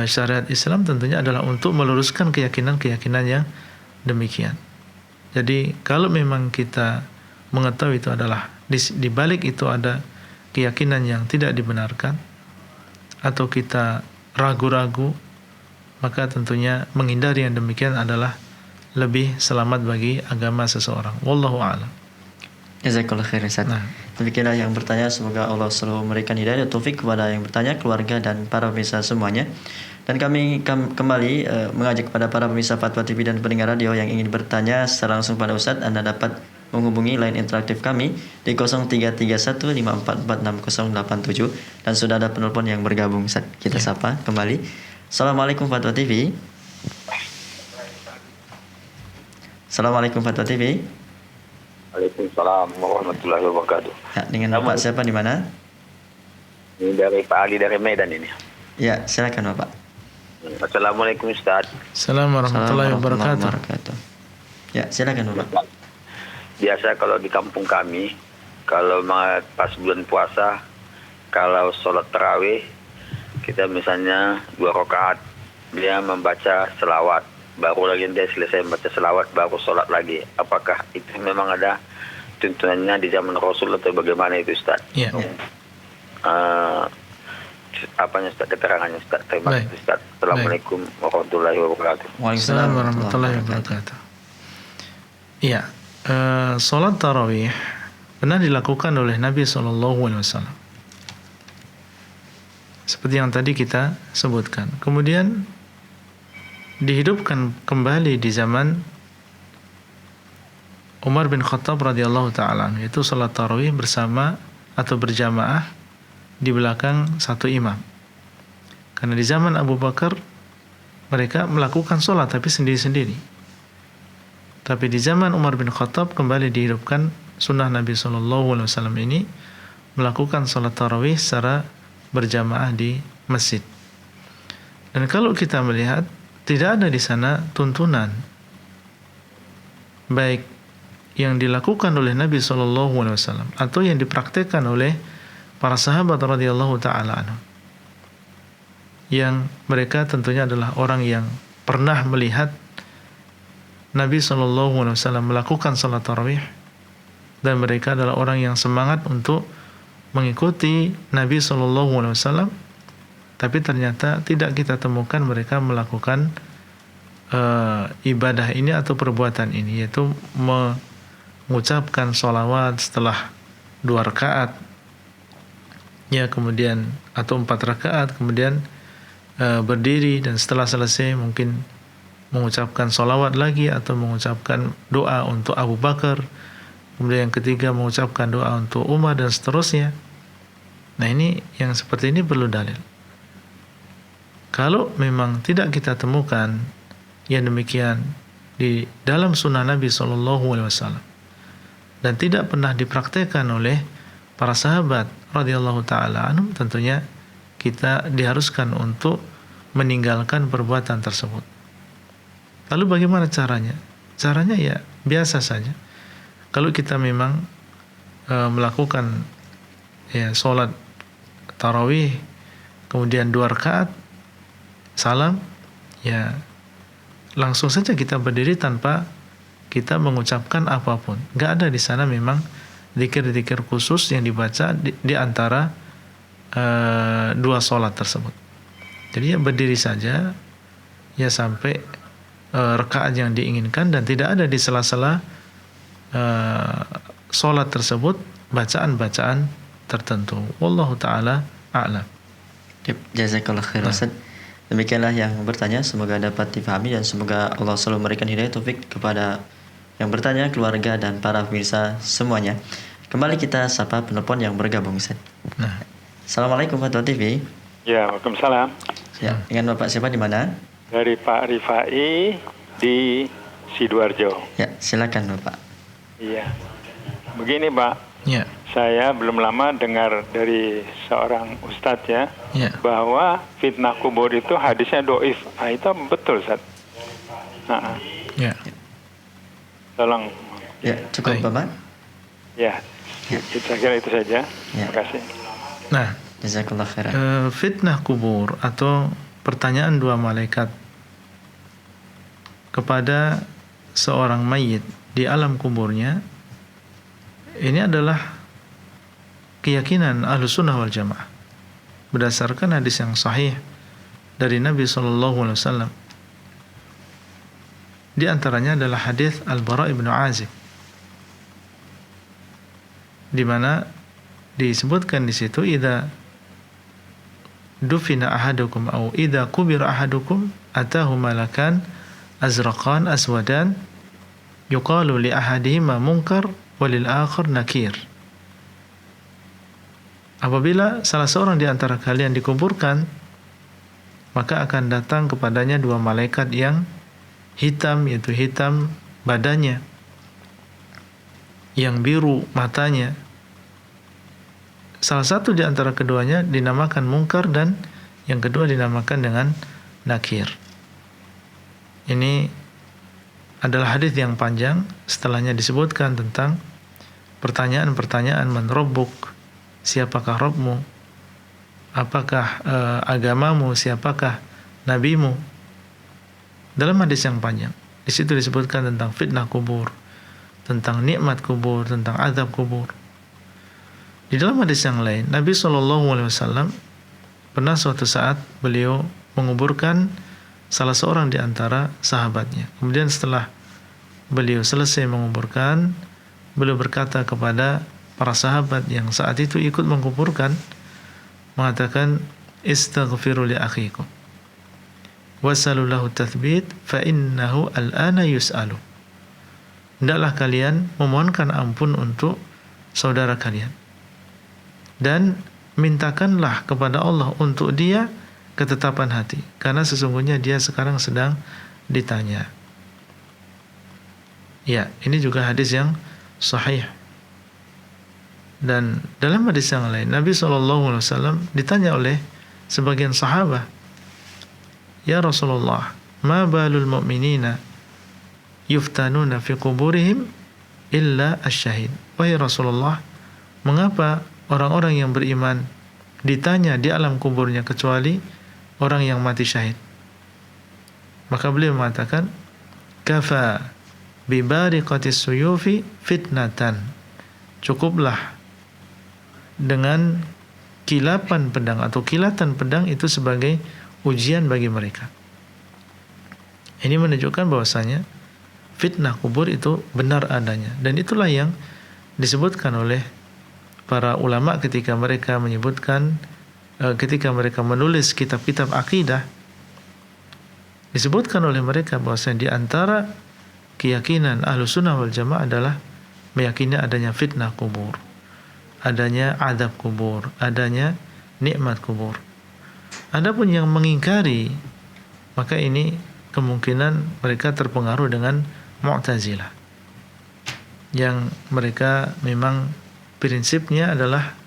syariat Islam tentunya adalah untuk meluruskan keyakinan-keyakinan yang demikian. Jadi kalau memang kita mengetahui itu adalah di balik itu ada keyakinan yang tidak dibenarkan, atau kita ragu-ragu, maka tentunya menghindari yang demikian adalah lebih selamat bagi agama seseorang. Wallahu a'lam. Jazakallah khair Ustaz. Demikianlah yang bertanya, semoga Allah selalu memberikan hidayah dan taufik kepada yang bertanya, keluarga dan para pemirsa semuanya. Dan kami kembali mengajak kepada para pemirsa Fatwa TV dan pendengar radio yang ingin bertanya secara langsung pada Ustaz, Anda dapat menghubungi line interaktif kami di 0331544687, dan sudah ada penelpon yang bergabung, Ustaz. Kita sapa kembali. Assalamualaikum Fatwa TV. Assalamualaikum Fatwa TV. Waalaikumsalam warahmatullahi wabarakatuh. Ya, dengan Bapak siapa di mana? Ini dari Pak Ali dari Medan ini. Ya, silakan Bapak. Assalamualaikum Ustaz. Assalamualaikum warahmatullahi wabarakatuh. Ya, silakan Bapak. Biasa kalau di kampung kami, kalau pas bulan puasa, kalau sholat tarawih, kita misalnya 2 rakaat, dia membaca selawat, baru lagi dia selesai membaca selawat, baru sholat lagi. Apakah itu memang ada tuntunannya di zaman Rasul atau bagaimana itu Ustaz? Ya. Apanya Ustaz, keterangannya Ustaz? Terima kasih Ustaz. Assalamualaikum warahmatullahi wabarakatuh. Waalaikumsalam warahmatullahi wabarakatuh. Iya, sholat tarawih pernah dilakukan oleh Nabi SAW. Seperti yang tadi kita sebutkan. Kemudian dihidupkan kembali di zaman Umar bin Khattab radhiyallahu ta'ala, yaitu salat tarawih bersama atau berjamaah di belakang satu imam. Karena di zaman Abu Bakar mereka melakukan salat tapi sendiri-sendiri. Tapi di zaman Umar bin Khattab kembali dihidupkan sunnah Nabi SAW ini, melakukan salat tarawih secara berjamaah di masjid. Dan kalau kita melihat, tidak ada di sana tuntunan baik yang dilakukan oleh Nabi SAW atau yang dipraktekkan oleh para sahabat radhiyallahu ta'ala anhum, yang mereka tentunya adalah orang yang pernah melihat Nabi SAW melakukan salat tarawih, dan mereka adalah orang yang semangat untuk mengikuti Nabi SAW, tapi ternyata tidak kita temukan mereka melakukan ibadah ini atau perbuatan ini, yaitu mengucapkan sholawat setelah 2 rakaat, ya, kemudian atau 4 rakaat, kemudian berdiri dan setelah selesai mungkin mengucapkan sholawat lagi atau mengucapkan doa untuk Abu Bakar Kemudian yang ketiga mengucapkan doa untuk umat dan seterusnya. Nah ini yang seperti ini perlu dalil. Kalau memang tidak kita temukan yang demikian di dalam sunnah Nabi SAW dan tidak pernah dipraktekkan oleh para sahabat radhiyallahu taala anhum, tentunya kita diharuskan untuk meninggalkan perbuatan tersebut. Lalu bagaimana caranya? Caranya ya biasa saja. Kalau kita memang melakukan ya sholat tarawih, kemudian 2 rakaat, salam, ya langsung saja kita berdiri tanpa kita mengucapkan apapun. Nggak ada di sana memang zikir-zikir khusus yang dibaca di antara 2 sholat tersebut. Jadi ya berdiri saja ya sampai rakaat yang diinginkan, dan tidak ada di sela-sela sholat tersebut bacaan-bacaan tertentu. Wallahu ta'ala a'lam. Jazakallah khair Ustaz. Demikianlah yang bertanya, semoga dapat difahami dan semoga Allah selalu memberikan hidayah taufik kepada yang bertanya, keluarga dan para pemirsa semuanya. Kembali kita sapa penelpon yang bergabung Ustaz. Nah, Assalamualaikum Fatwa TV. Ya, waalaikumsalam. Ya, dengan Bapak siapa di mana? Dari Pak Rifai di Sidoarjo. Ya, silakan Bapak. Iya. Begini, Pak. ya, Saya belum lama dengar dari seorang ustadz ya, bahwa fitnah kubur itu hadisnya doif. Nah, itu betul, Ustaz. Nah, ya. tolong. Ya, cukup Baik. Bapak. Ya, saya kira itu saja. Terima kasih. Nah, Jazakallah khairan. fitnah kubur atau pertanyaan 2 malaikat kepada seorang mayit di alam kuburnya, ini adalah keyakinan Ahlus Sunnah wal Jamaah berdasarkan hadis yang sahih dari Nabi SAW. Di antaranya adalah hadis Al-Bara' ibn Azib, di mana disebutkan di situ, idza dufina ahadukum au idza kubira ahadukum atahu malakan azraqan aswadan yuqalu li ahadihima munkar walil akhar nakir. Apabila salah seorang di antara kalian dikuburkan, maka akan datang kepadanya 2 malaikat yang hitam, yaitu hitam badannya, yang biru matanya. Salah satu di antara keduanya dinamakan munkar dan yang kedua dinamakan dengan nakir. Ini adalah hadis yang panjang. Setelahnya disebutkan tentang pertanyaan-pertanyaan, man rabbuk, siapakah Rabbmu, apakah agamamu, siapakah nabimu. Dalam hadis yang panjang, di situ disebutkan tentang fitnah kubur, tentang nikmat kubur, tentang azab kubur. Di dalam hadis yang lain, Nabi SAW pernah suatu saat beliau menguburkan salah seorang di antara sahabatnya. Kemudian setelah beliau selesai menguburkan, beliau berkata kepada para sahabat yang saat itu ikut menguburkan, mengatakan, istaghfiru li akhikum wasalulahu tathbit fa innahu al-ana yus'alu. Hendaklah kalian memohonkan ampun untuk saudara kalian, dan mintakanlah kepada Allah untuk dia ketetapan hati, karena sesungguhnya dia sekarang sedang ditanya. Ya, ini juga hadis yang sahih. Dan dalam hadis yang lain, Nabi SAW ditanya oleh sebagian sahabat, ya Rasulullah, ma balul mu'minina yuftanuna fi kuburihim illa asyahid. Wahai Rasulullah, mengapa orang-orang yang beriman ditanya di alam kuburnya kecuali orang yang mati syahid? Maka beliau mengatakan, kafa bi bariqatis suyufi fitnatan. Cukuplah dengan kilapan pedang atau kilatan pedang itu sebagai ujian bagi mereka. Ini menunjukkan bahwasanya fitnah kubur itu benar adanya, dan itulah yang disebutkan oleh para ulama ketika mereka menyebutkan, ketika mereka menulis kitab-kitab akidah, disebutkan oleh mereka bahwasanya di antara keyakinan Ahlus Sunnah wal Jamaah adalah meyakini adanya fitnah kubur, adanya azab kubur, adanya nikmat kubur. Adapun yang mengingkari, maka ini kemungkinan mereka terpengaruh dengan Mu'tazilah, yang mereka memang prinsipnya adalah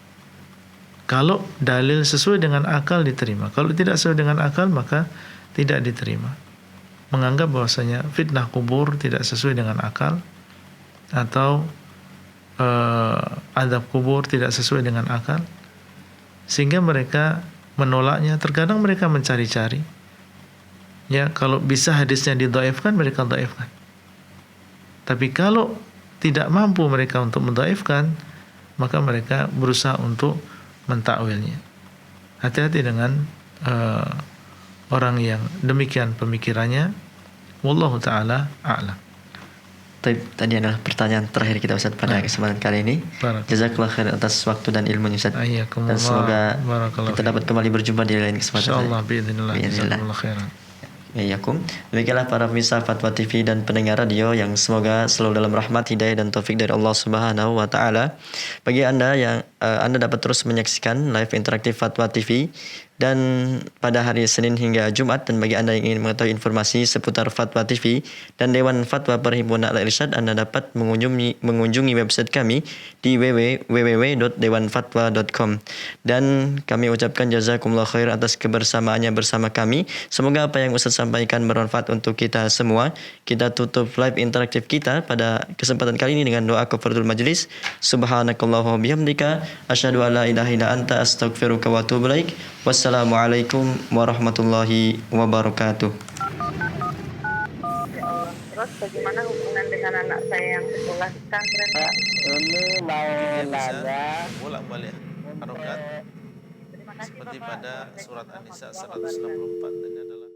kalau dalil sesuai dengan akal diterima, kalau tidak sesuai dengan akal maka tidak diterima. Menganggap bahwasanya fitnah kubur tidak sesuai dengan akal, atau azab kubur tidak sesuai dengan akal, sehingga mereka menolaknya. Terkadang mereka mencari-cari, ya, kalau bisa hadisnya didhaifkan mereka dhaifkan. Tapi kalau tidak mampu mereka untuk mendhaifkan, maka mereka berusaha untuk mentakwilnya. Hati-hati dengan orang yang demikian pemikirannya. Wallahu taala a'lam. Tadi adalah pertanyaan terakhir kita Ustaz pada kesempatan kali ini. Jazakallah khair atas waktu dan ilmunya Ustaz. Dan semoga kita dapat kembali berjumpa di lain kesempatan. Insyaallah biidznillah. Jazakallahu khairan. Iyakum. Demikianlah para pemirsa Fatwa TV dan pendengar radio yang semoga selalu dalam rahmat, hidayah dan taufik dari Allah Subhanahu wa taala. Bagi Anda yang Anda dapat terus menyaksikan live interaktif Fatwa TV dan pada hari Senin hingga Jumat, dan bagi Anda yang ingin mengetahui informasi seputar Fatwa TV dan Dewan Fatwa Perhimpunan Al-Irsyad, Anda dapat mengunjungi website kami di www.dewanfatwa.com. Dan kami ucapkan jazakumullah khair atas kebersamaannya bersama kami. Semoga apa yang Ustaz sampaikan bermanfaat untuk kita semua. Kita tutup live interaktif kita pada kesempatan kali ini dengan doa kafaratul majlis. Subhanakallahumma bihamdika asyhadu an la ilaha illa anta astaghfiruka wa atubu ilaik. Wassalamualaikum warahmatullahi wabarakatuh. Terus bagaimana hubungan dengan anak saya yang sekolah di pesantren? Ini mau nanya Bolak-balik harokat Terima kasih seperti Bapak. pada surat An-Nisa 164 ini adalah